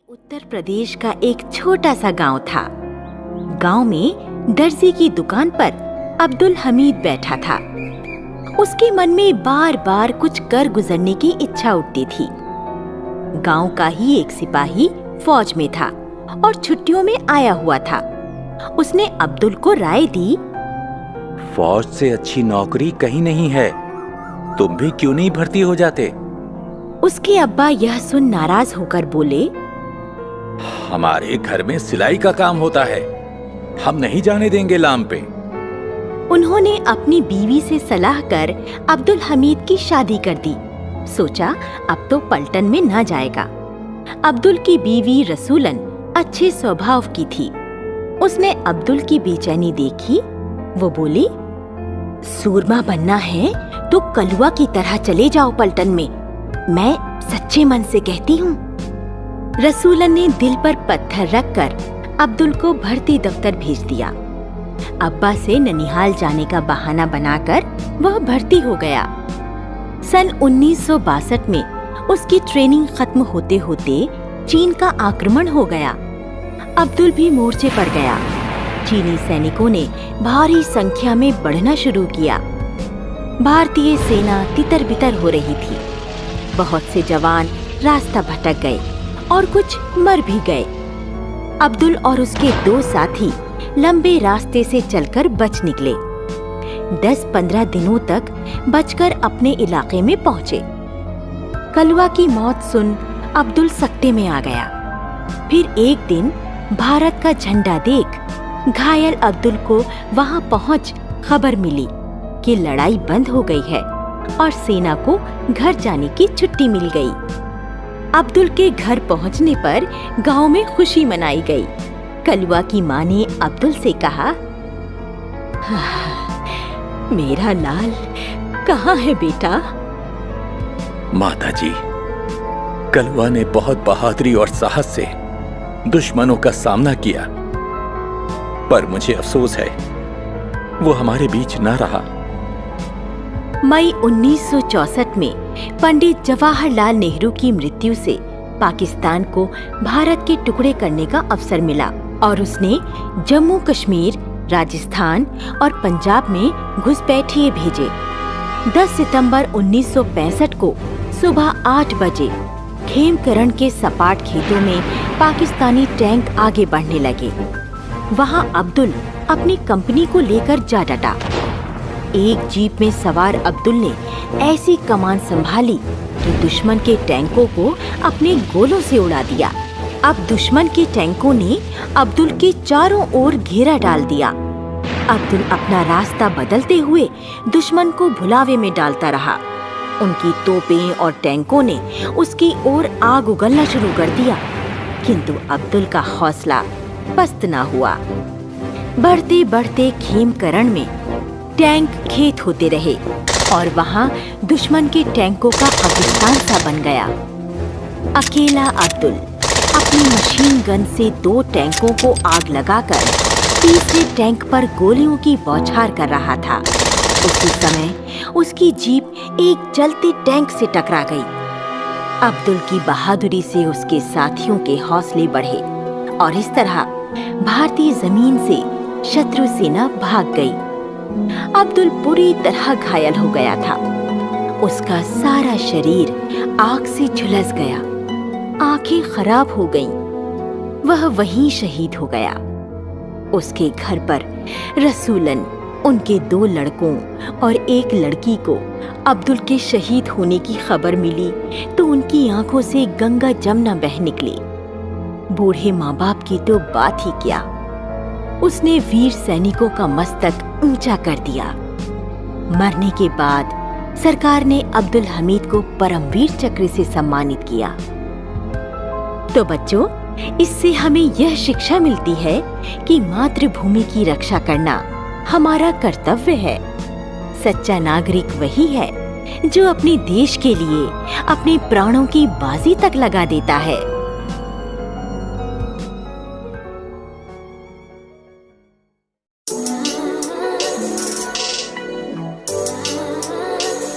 उत्तर प्रदेश का एक छोटा सा गांव था। गांव में दर्जी की दुकान पर अब्दुल हमीद बैठा था। उसके मन में बार बार कुछ कर गुजरने की इच्छा उठती थी। गांव का ही एक सिपाही फौज में था और छुट्टियों में आया हुआ था। उसने अब्दुल को राय दी, फौज से अच्छी नौकरी कहीं नहीं है, तुम भी क्यों नहीं भर्ती हो जाते? उसके अब्बा यह सुन नाराज होकर बोले, हमारे घर में सिलाई का काम होता है, हम नहीं जाने देंगे लाम पे। उन्होंने अपनी बीवी से सलाह कर अब्दुल हमीद की शादी कर दी। सोचा अब तो पलटन में ना जाएगा। अब्दुल की बीवी रसूलन अच्छे स्वभाव की थी। उसने अब्दुल की बेचैनी देखी। वो बोली, सूरमा बनना है तो कलुआ की तरह चले जाओ पलटन में, मैं सच्चे मन से कहती हूँ। रसूलन ने दिल पर पत्थर रखकर अब्दुल को भर्ती दफ्तर भेज दिया। अब्बा से ननिहाल जाने का बहाना बनाकर वह भर्ती हो गया। सन 1962 में उसकी ट्रेनिंग खत्म होते होते चीन का आक्रमण हो गया। अब्दुल भी मोर्चे पर गया। चीनी सैनिकों ने भारी संख्या में बढ़ना शुरू किया। भारतीय सेना तितर-बितर हो रही थी। बहुत से जवान रास्ता भटक गए और कुछ मर भी गए। अब्दुल और उसके दो साथी लंबे रास्ते से चलकर बच निकले। 10-15 दिनों तक बचकर अपने इलाके में पहुंचे। कलुआ की मौत सुन अब्दुल सकते में आ गया। फिर एक दिन भारत का झंडा देख घायल अब्दुल को वहां पहुंच खबर मिली कि लड़ाई बंद हो गई है और सेना को घर जाने की छुट्टी मिल गई। अब्दुल के घर पहुंचने पर गांव में खुशी मनाई गई। कलुआ की माँ ने अब्दुल से कहा, मेरा लाल कहाँ है बेटा? माताजी, कलुआ ने बहुत बहादुरी और साहस से दुश्मनों का सामना किया, पर मुझे अफसोस है वो हमारे बीच न रहा। मई 1964 में पंडित जवाहरलाल नेहरू की मृत्यु से पाकिस्तान को भारत के टुकड़े करने का अवसर मिला और उसने जम्मू कश्मीर, राजस्थान और पंजाब में घुसपैठिए भेजे। 10 सितंबर 1965 को सुबह 8 बजे खेमकरण के सपाट खेतों में पाकिस्तानी टैंक आगे बढ़ने लगे। वहां अब्दुल अपनी कंपनी को लेकर जा डटा। एक जीप में सवार अब्दुल ने ऐसी कमान संभाली कि दुश्मन के टैंकों को अपने गोलों से उड़ा दिया। अब दुश्मन के टैंकों ने अब्दुल के चारों ओर घेरा डाल दिया। अब्दुल अपना रास्ता बदलते हुए दुश्मन को भुलावे में डालता रहा। उनकी तोपें और टैंकों ने उसकी ओर आग उगलना शुरू कर दिया, किंतु अब्दुल का हौसला पस्त न हुआ। बढ़ते बढ़ते खेमकरण में टैंक खेत होते रहे और वहां दुश्मन के टैंकों का कब्रिस्तान सा बन गया। अकेला अब्दुल अपनी मशीन गन से 2 टैंकों को आग लगाकर तीसरे टैंक पर गोलियों की बौछार कर रहा था। उसी समय उसकी जीप एक जलते टैंक से टकरा गई। अब्दुल की बहादुरी से उसके साथियों के हौसले बढ़े और इस तरह भारतीय जमीन से शत्रु सेना भाग गई। अब्दुल बुरी तरह घायल हो गया था। उसका सारा शरीर आग से झुलस गया, आंखें खराब हो गईं। वह वहीं शहीद हो गया। उसके घर पर रसूलन, उनके 2 लड़कों और एक लड़की को अब्दुल के शहीद होने की खबर मिली तो उनकी आंखों से गंगा जमुना बह निकली। बूढ़े माँ बाप की तो बात ही क्या। उसने वीर सैनिकों का मस्तक ऊंचा कर दिया। मरने के बाद सरकार ने अब्दुल हमीद को परमवीर चक्र से सम्मानित किया। तो बच्चों, इससे हमें यह शिक्षा मिलती है कि मातृभूमि की रक्षा करना हमारा कर्तव्य है। सच्चा नागरिक वही है जो अपने देश के लिए अपने प्राणों की बाजी तक लगा देता है।